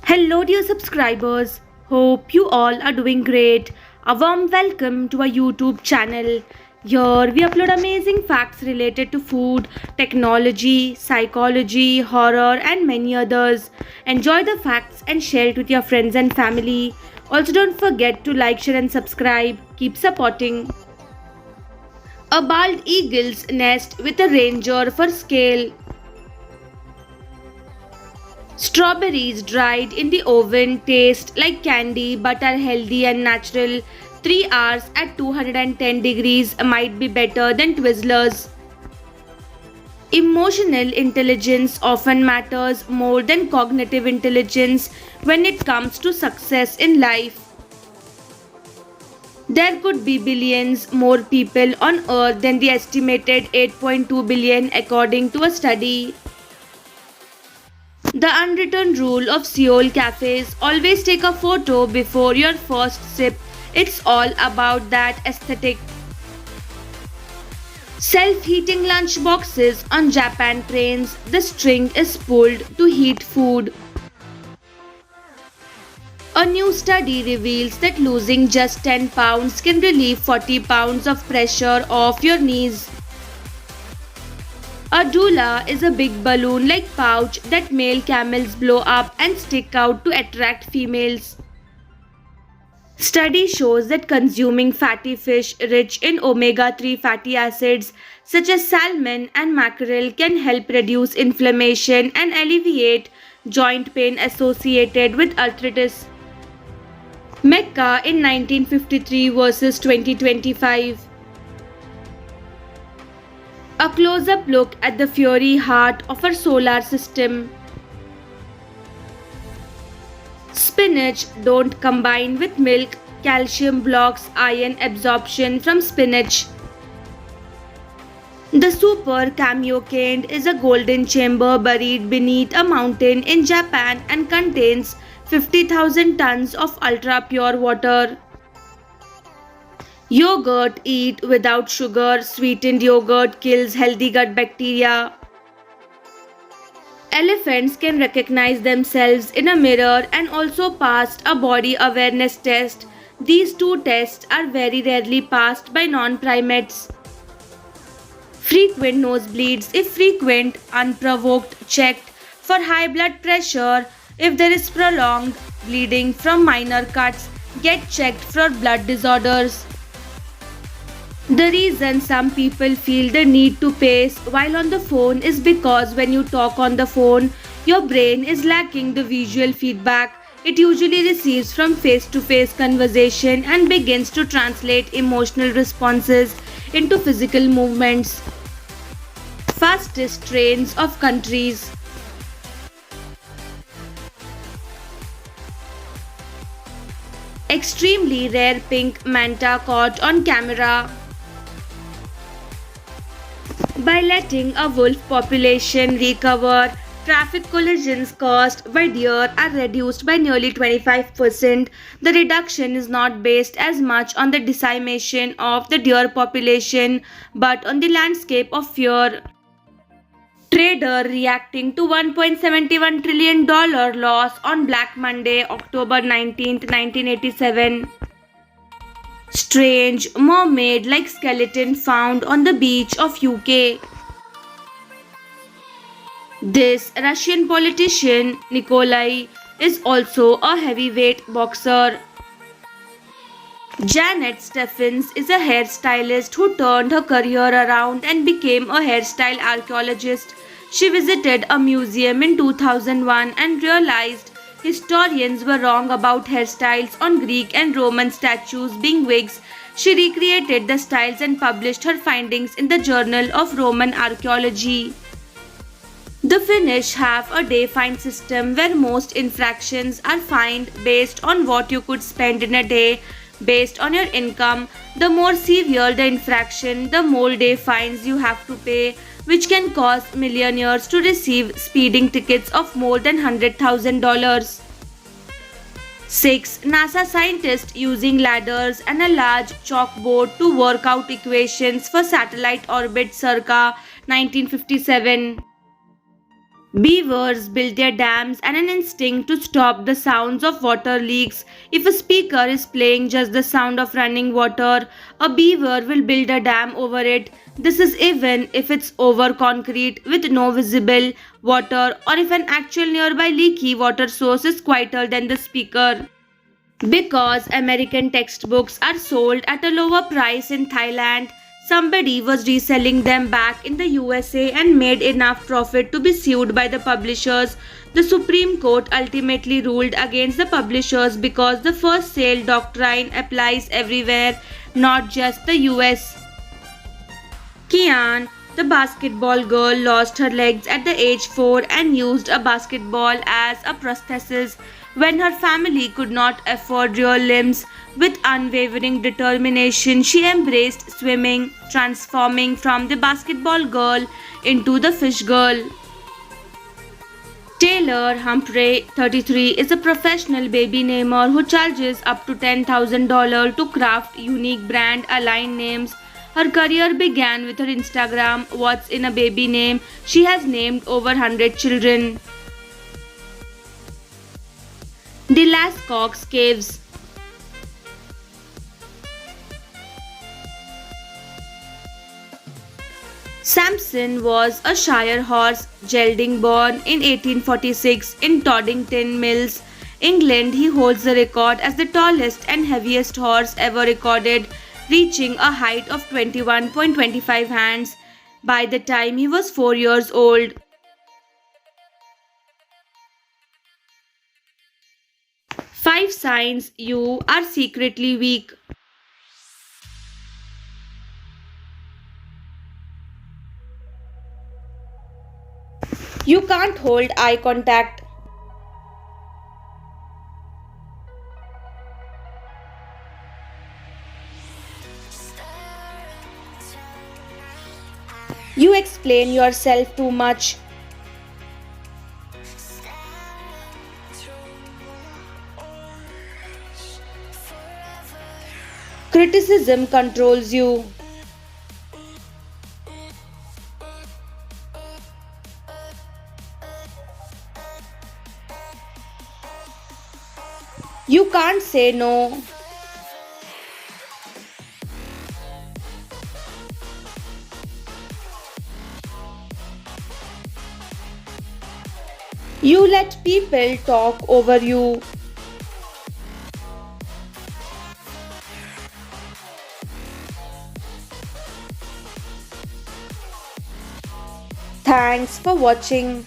Hello, dear subscribers. Hope you all are doing great. A warm welcome to our YouTube channel. Here we upload amazing facts related to food, technology, psychology, horror, and many others. Enjoy the facts and share it with your friends and family. Also, don't forget to like, share, and subscribe. Keep supporting. A bald eagle's nest with a ranger for scale. Strawberries dried in the oven taste like candy but are healthy and natural. 3 hours at 210 degrees might be better than Twizzlers. Emotional intelligence often matters more than cognitive intelligence when it comes to success in life. There could be billions more people on earth than the estimated 8.2 billion according to a study. The unwritten rule of Seoul cafes: always take a photo before your first sip. It's all about that aesthetic. Self-heating lunch boxes on Japan trains. The string is pulled to heat food. A new study reveals that losing just 10 pounds can relieve 40 pounds of pressure off your knees. A doula is a big balloon-like pouch that male camels blow up and stick out to attract females. Study shows that consuming fatty fish rich in omega-3 fatty acids such as salmon and mackerel can help reduce inflammation and alleviate joint pain associated with arthritis. Mecca in 1953 versus 2025. A close-up look at the fiery heart of our solar system. Spinach don't combine with milk. Calcium blocks iron absorption from spinach. The Super Kamiokande is a golden chamber buried beneath a mountain in Japan and contains 50,000 tons of ultra-pure water. Yogurt eat without sugar. Sweetened yogurt kills healthy gut bacteria. Elephants can recognize themselves in a mirror and also passed a body awareness test. These two tests are very rarely passed by non-primates. Frequent nosebleeds. If frequent, unprovoked, checked for high blood pressure. If there is prolonged bleeding from minor cuts, get checked for blood disorders. The reason some people feel the need to pace while on the phone is because when you talk on the phone, your brain is lacking the visual feedback it usually receives from face-to-face conversation and begins to translate emotional responses into physical movements. Fastest trains of countries. Extremely rare pink manta caught on camera. By letting a wolf population recover, traffic collisions caused by deer are reduced by nearly 25%. The reduction is not based as much on the decimation of the deer population but on the landscape of fear. Trader reacting to $1.71 trillion loss on Black Monday, October 19, 1987. Strange mermaid-like skeleton found on the beach of UK. This Russian politician, Nikolai, is also a heavyweight boxer. Janet Stephens is a hairstylist who turned her career around and became a hairstyle archaeologist. She visited a museum in 2001 and realized historians were wrong about hairstyles on Greek and Roman statues being wigs. She recreated the styles and published her findings in the Journal of Roman Archaeology. The Finnish have a day fine system where most infractions are fined based on what you could spend in a day based on your income. The more severe the infraction, the more day fines you have to pay, which can cause millionaires to receive speeding tickets of more than $100,000. 6. NASA scientists using ladders and a large chalkboard to work out equations for satellite orbit circa 1957. Beavers build their dams and an instinct to stop the sounds of water leaks. If a speaker is playing just the sound of running water, a beaver will build a dam over it. This is even if it's over concrete with no visible water or if an actual nearby leaky water source is quieter than the speaker. Because American textbooks are sold at a lower price in Thailand, somebody was reselling them back in the USA and made enough profit to be sued by the publishers. The Supreme Court ultimately ruled against the publishers because the first sale doctrine applies everywhere, not just the US. Kian, the basketball girl, lost her legs at the age 4 and used a basketball as a prosthesis when her family could not afford real limbs. With unwavering determination, she embraced swimming, transforming from the basketball girl into the fish girl. Taylor Humphrey, 33, is a professional baby namer who charges up to $10,000 to craft unique brand aligned names. Her career began with her Instagram, What's in a Baby Name. She has named over 100 children. The Lascaux Caves. Samson was a Shire horse gelding born in 1846 in Toddington Mills, England. He holds the record as the tallest and heaviest horse ever recorded, reaching a height of 21.25 hands by the time he was 4 years old. 5 signs you are secretly weak. You can't hold eye contact. You explain yourself too much. Criticism controls you. You can't say no. You let people talk over you. Thanks for watching.